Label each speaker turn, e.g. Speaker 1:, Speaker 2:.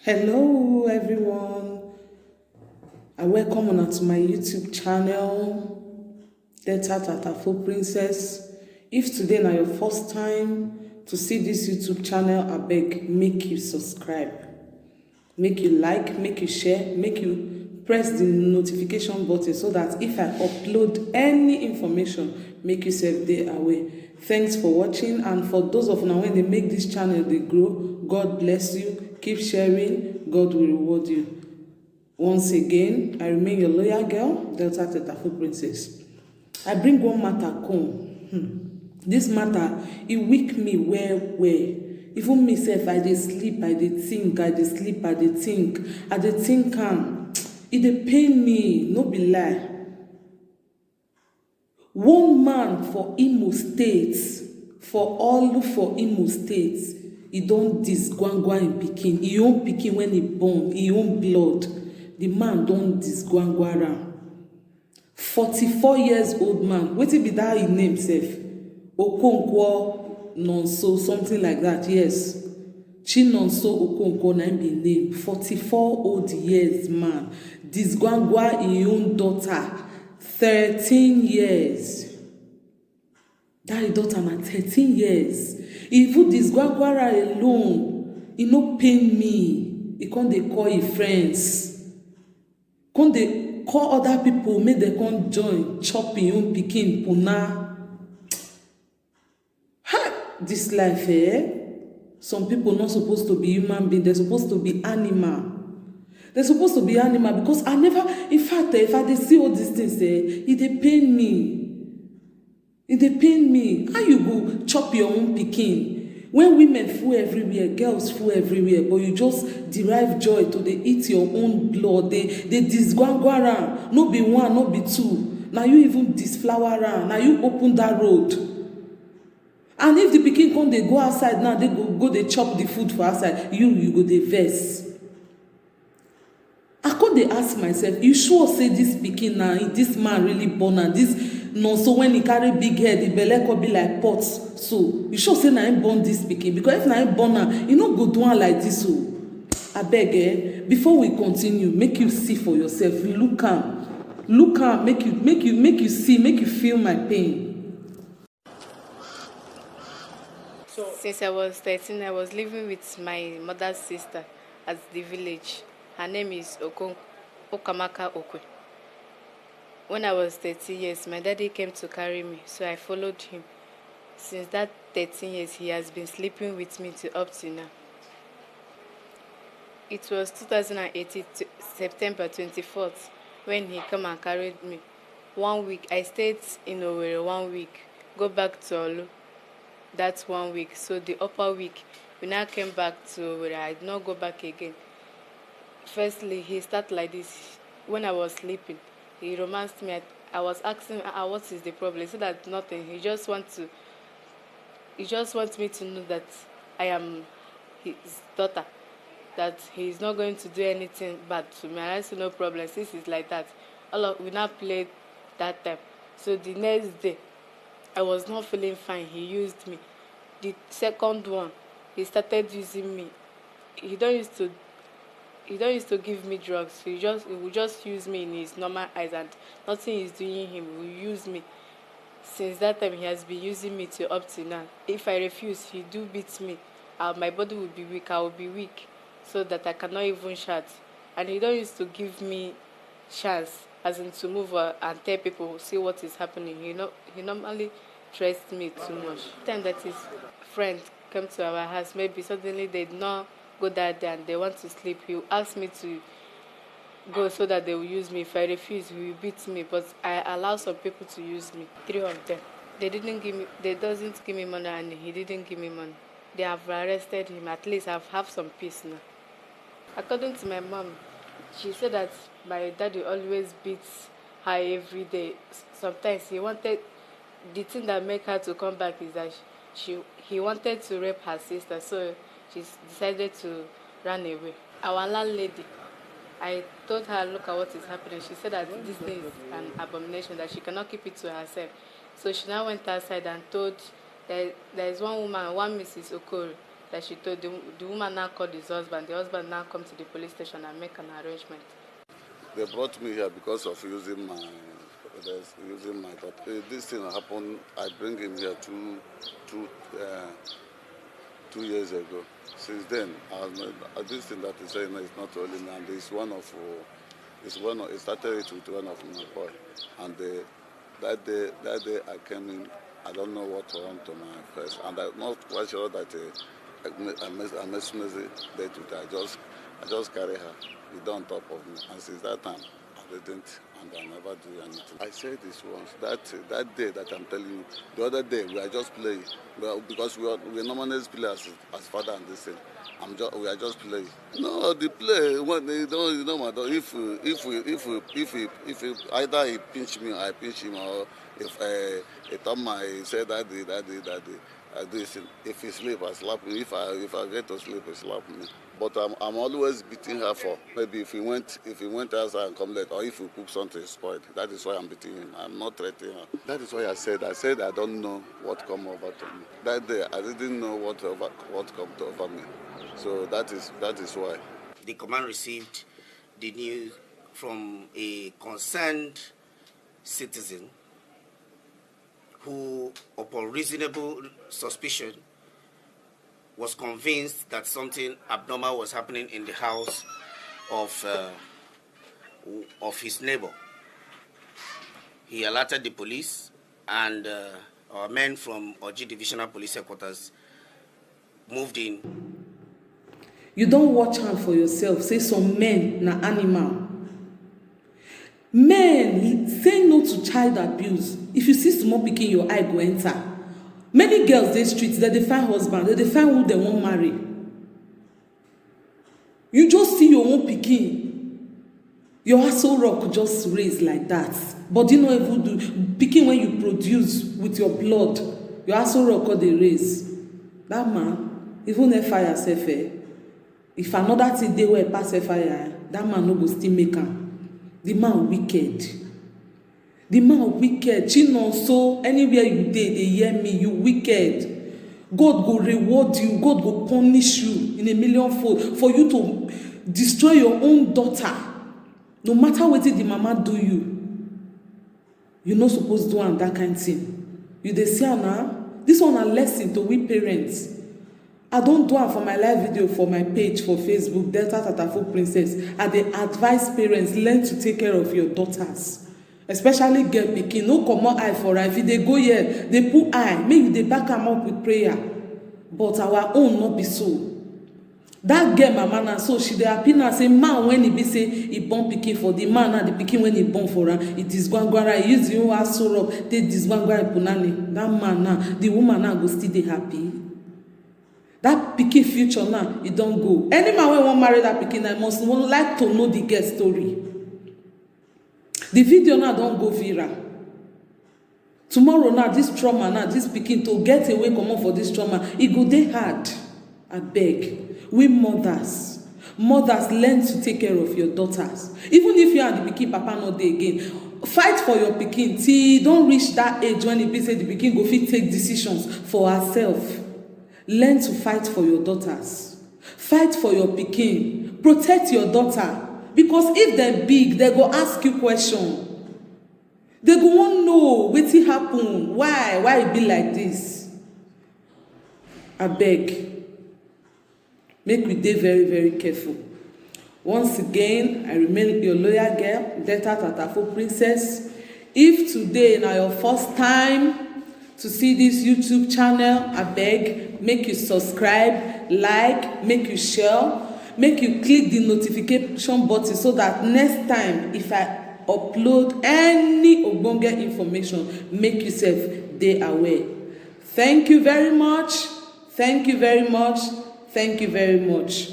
Speaker 1: Hello everyone, I welcome you to my YouTube channel, Delta Tatafo Princess. If today na your first time to see this YouTube channel, abeg make you subscribe, make you like, make you share, make you press the notification button so that if I upload any information, make you sef dey aware. Thanks for watching, and for those of una when they make this channel they grow, God bless you, keep sharing, God will reward you. Once again, I remain your loyal girl, Delta Tatafo Princess. I bring one matter come. This matter, it weak me well. Even me sef, I dey sleep, I dey think, I dey sleep, I dey think am. E dey pain me, no be lie. One man for Imo State, for Imo State, e don disgwangwa im pikin, e own pikin when e born, e own blood. The man don disgwangwa am. 44 years old man, wetin be that im name sef? Okonkwo Nonso, something like that, yes. Chinonso Okonkwo na im be name. 44 old years man, disgwangwa im own daughter, 13 years. That im daughter na 13 years. Even disgwangwa alone, e no pain me. E come dey call im friends, come dey call other people make dem come join chop im own pikin puna. This life, some people not supposed to be human being, they're supposed to be animal. They're supposed to be animal because I never, in fact, if I dey see all these things, it dey pain me. It dey pain me. How you go chop your own pikin when women full everywhere, girls full everywhere, but you just derive joy to dey eat your own blood, they disgwangwa am, no be one, no be two. Now you even disflower am, now you open that road. And if the pikin come dey go outside now, they go dey chop the food for outside, you go dey vex. I come dey ask myself, you sure say this pikin na this man really born am? This nonso when he carry big head, the belle come be like pot. So you sure say na him born this pikin? Because if na him born am, you no go do am like this. So abeg, before we continue, make you see for yourself. Look am, make you see, make you feel my pain.
Speaker 2: Since I was 13, I was living with my mother's sister at the village. Her name is Okamaka Okwe. When I was 13 years, my daddy came to carry me, so I followed him. Since that 13 years, he has been sleeping with me up to now. It was 2018, September 24th, when he came and carried me. 1 week, I stayed in Owerri 1 week, go back to Olu. That's 1 week. So the upper week, we now came back to where I did not go back again. Firstly, he started like this. When I was sleeping, he romanced me. I was asking, what is the problem? He said that nothing. He just wants me to know that I am his daughter, that he is not going to do anything bad to me. And I said, no problem. Since it's like that, we now played that time. So the next day, I was not feeling fine. He used me. The second one, he started using me. He don't used to give me drugs. He would just use me in his normal eyes, and nothing is doing him. He will use me. Since that time, he has been using me to up to now. If I refuse, he do beat me. My body will be weak. I will be weak, so that I cannot even shout. And he don't used to give me chance, as in to move and tell people, see what is happening. He normally stressed me too much. The time that his friend came to our house, maybe suddenly they did not go that day and they want to sleep, he asked me to go so that they will use me. If I refuse, he will beat me. But I allow some people to use me. 3 of them. They doesn't give me money, and he didn't give me money. They have arrested him. At least I have some peace now. According to my mom, she said that my daddy always beats her every day. Sometimes the thing that made her to come back is that he wanted to rape her sister, so she decided to run away. Our landlady, I told her, look at what is happening. She said that this thing is an abomination, that she cannot keep it to herself. So she now went outside and told, there is one woman, one Mrs. Okoro, that she told. The woman now called his husband. The husband now come to the police station and make an arrangement.
Speaker 3: They brought me here because of using my daughter. This thing happened. I bring him here 2 years ago. Since then, this thing that he's saying is not only me, and it started it with one of my boy. And that day I came in, I don't know what happened to my face, and I'm not quite sure that I messed day to day. I just carry her. He done on top of me, and since that time I didn't, and I never do anything. I said this once. That day that I'm telling you, the other day we are just playing. Well, because we normally play as father and this thing. We are just playing. No, the play when they don't, matter if either he pinch me or I pinch him, or if he tell me, he say daddy. If he sleep, I slap him. If I get to sleep, he slap me. But I'm always beating her for maybe if he went outside and come late, or if he cook something spoiled. That is why I'm beating him. I'm not threatening her. That is why I said I don't know what come over to me. That day I didn't know what come over me. So that is why.
Speaker 4: The command received the news from a concerned citizen who, upon reasonable suspicion, was convinced that something abnormal was happening in the house of his neighbor. He alerted the police, and our men from Oji Divisional Police Headquarters moved in.
Speaker 1: You don't watch am for yourself. Say some men na animal. Men say no to child abuse. If you see small pikin, your eye go enter. Many girls dey street, they find husband, they find who they wan marry. You just see your own pikin, your Aso Rock just raise like that. But you know even do pikin when you produce with your blood, your Aso Rock dey raise. That man, even if fire sef, if another thing dey where pass fire, that man no go still make am. The man wicked. The man wicked. Chinonso, anywhere you dey, they hear me, you wicked. God go reward you. God go punish you in a millionfold for you to destroy your own daughter. No matter wetin the mama do you, you no suppose do am that kind thing. You dey see am na? This one a lesson to we parents. I don't do am for my live video for my page for Facebook, Delta Tatafo Princess. I dey advise parents, learn to take care of your daughters. Especially girl pikin, no comot eye for her. If you dey go here, dey put eye, make you dey back am up with prayer. But our own no be so. That girl mama na so she dey happy now say man when he be say he born pikin for the man na the pikin when he born for her, it is gwangwara. He use the whole Aso Rock take this gwangwara punani. That man now, the woman now go still dey happy. That pikin future now, it don't go. Any man wey wan marry that pikin, I must like to know the girl story. The video now don't go viral. Tomorrow now, this trauma now, this pikin to get away comot for this trauma, it go dey hard. I beg. We mothers learn to take care of your daughters. Even if you and the pikin papa not dey again, fight for your pikin till don't reach that age when it be say the pikin go fit take decisions for herself. Learn to fight for your daughters. Fight for your pikin. Protect your daughter. Because if they're big, they go ask you question. They go want know wetin happen. Why it be like this? I beg. Make we dey very, very careful. Once again, I remain your loyal girl, Delta Tatafo Princess. If today na your first time to see this YouTube channel, I beg, make you subscribe, like, make you share. Make you click the notification button so that next time if I upload any ogbonge information, make yourself dey aware. Thank you very much. Thank you very much. Thank you very much.